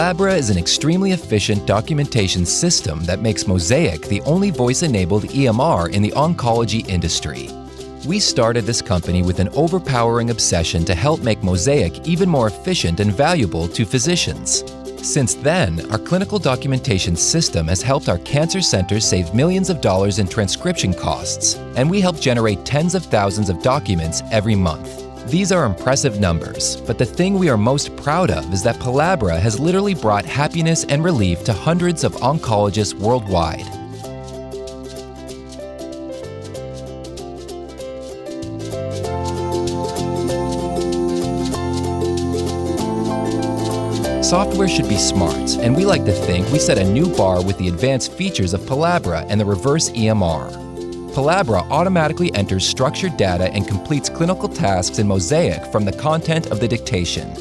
Palabra is an extremely efficient documentation system that makes MosaiQ the only voice-enabled EMR in the oncology industry. We started this company with an overpowering obsession to help make MosaiQ even more efficient and valuable to physicians. Since then, our clinical documentation system has helped our cancer centers save millions of dollars in transcription costs, and we help generate tens of thousands of documents every month. These are impressive numbers, but the thing we are most proud of is that Palabra has literally brought happiness and relief to hundreds of oncologists worldwide. Software should be smart, and we like to think we set a new bar with the advanced features of Palabra and the Reverse EMR. Palabra automatically enters structured data and completes clinical tasks in MosaiQ from the content of the dictation.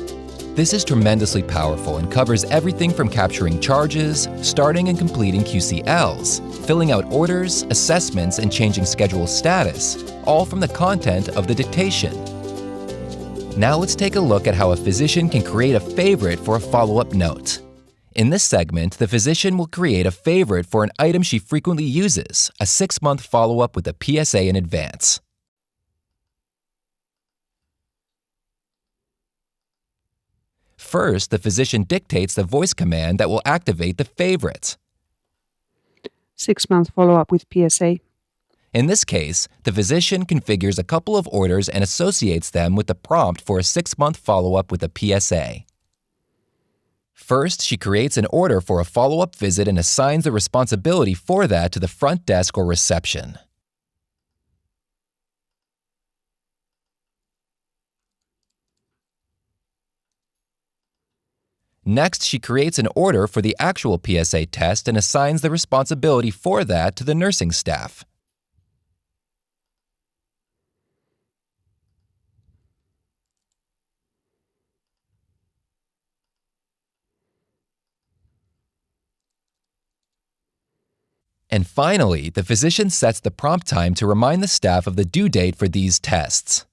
This is tremendously powerful and covers everything from capturing charges, starting and completing QCLs, filling out orders, assessments, and changing schedule status, all from the content of the dictation. Now let's take a look at how a physician can create a favorite for a follow-up note. In this segment, the physician will create a favorite for an item she frequently uses, a 6-month follow-up with a PSA in advance. First, the physician dictates the voice command that will activate the favorite. 6-month follow-up with PSA. In this case, the physician configures a couple of orders and associates them with the prompt for a 6-month follow-up with a PSA. First, she creates an order for a follow-up visit and assigns the responsibility for that to the front desk or reception. Next, she creates an order for the actual PSA test and assigns the responsibility for that to the nursing staff. And finally, the physician sets the prompt time to remind the staff of the due date for these tests.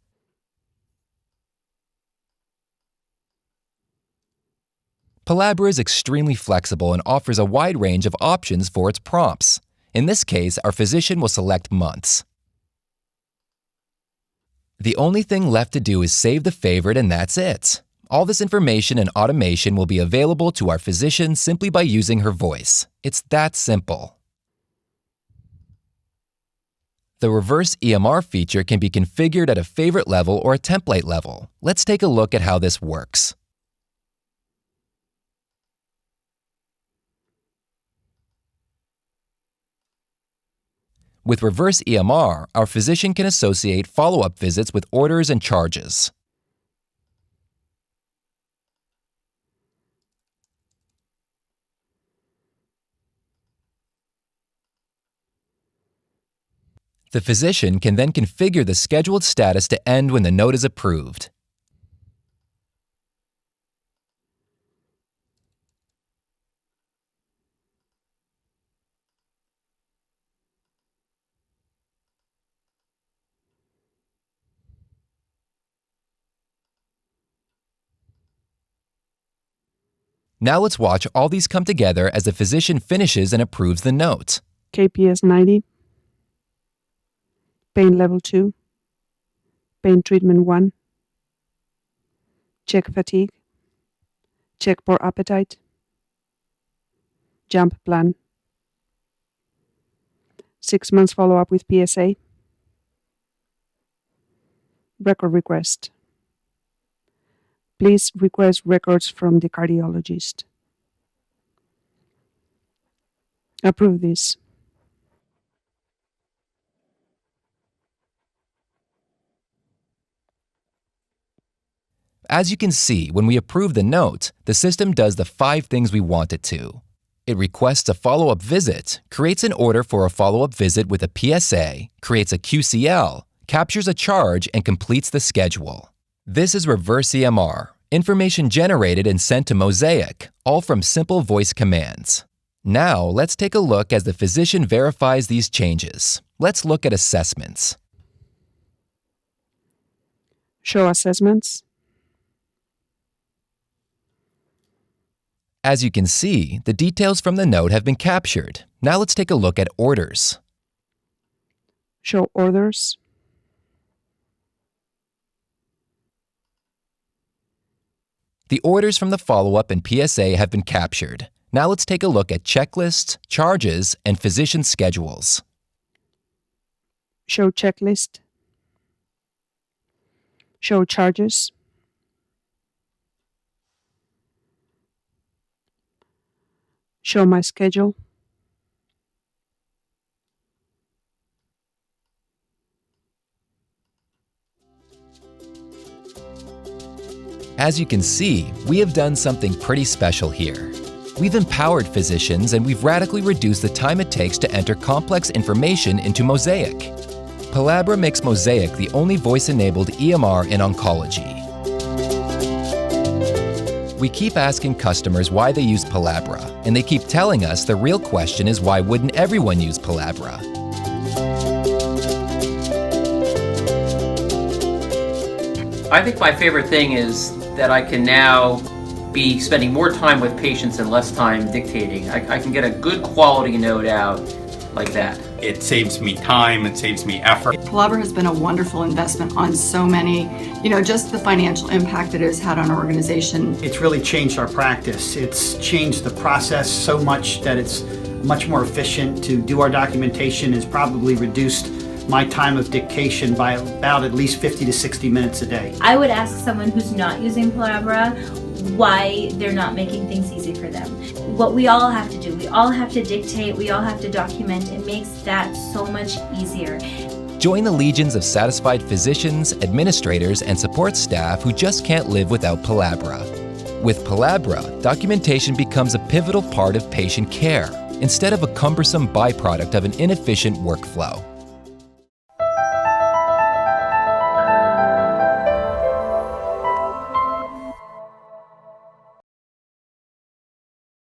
Palabra is extremely flexible and offers a wide range of options for its prompts. In this case, our physician will select months. The only thing left to do is save the favorite, and that's it. All this information and automation will be available to our physician simply by using her voice. It's that simple. The Reverse EMR feature can be configured at a favorite level or a template level. Let's take a look at how this works. With Reverse EMR, our physician can associate follow-up visits with orders and charges. The physician can then configure the scheduled status to end when the note is approved. Now let's watch all these come together as the physician finishes and approves the note. KPS 90. Pain level 2. Pain treatment 1. Check fatigue. Check poor appetite. Jump plan. 6 months follow-up with PSA. Record request. Please request records from the cardiologist. Approve this. As you can see, when we approve the note, the system does the 5 things we want it to. It requests a follow-up visit, creates an order for a follow-up visit with a PSA, creates a QCL, captures a charge, and completes the schedule. This is Reverse EMR, information generated and sent to MosaiQ, all from simple voice commands. Now, let's take a look as the physician verifies these changes. Let's look at assessments. Show assessments. As you can see, the details from the note have been captured. Now let's take a look at orders. Show orders. The orders from the follow-up and PSA have been captured. Now let's take a look at checklists, charges, and physician schedules. Show checklist. Show charges. Show my schedule. As you can see, we have done something pretty special here. We've empowered physicians and we've radically reduced the time it takes to enter complex information into MosaiQ. Palabra makes MosaiQ the only voice-enabled EMR in oncology. We keep asking customers why they use Palabra, and they keep telling us the real question is why wouldn't everyone use Palabra? I think my favorite thing is that I can now be spending more time with patients and less time dictating. I can get a good quality note out like that. It saves me time, it saves me effort. Palabra has been a wonderful investment on so many, just the financial impact it has had on our organization. It's really changed our practice. It's changed the process so much that it's much more efficient to do our documentation. It's probably reduced my time of dictation by about at least 50 to 60 minutes a day. I would ask someone who's not using Palabra why they're not making things easy for them. What we all have to do, we all have to dictate, we all have to document. It makes that so much easier. Join the legions of satisfied physicians, administrators, and support staff who just can't live without Palabra. With Palabra, documentation becomes a pivotal part of patient care, instead of a cumbersome byproduct of an inefficient workflow.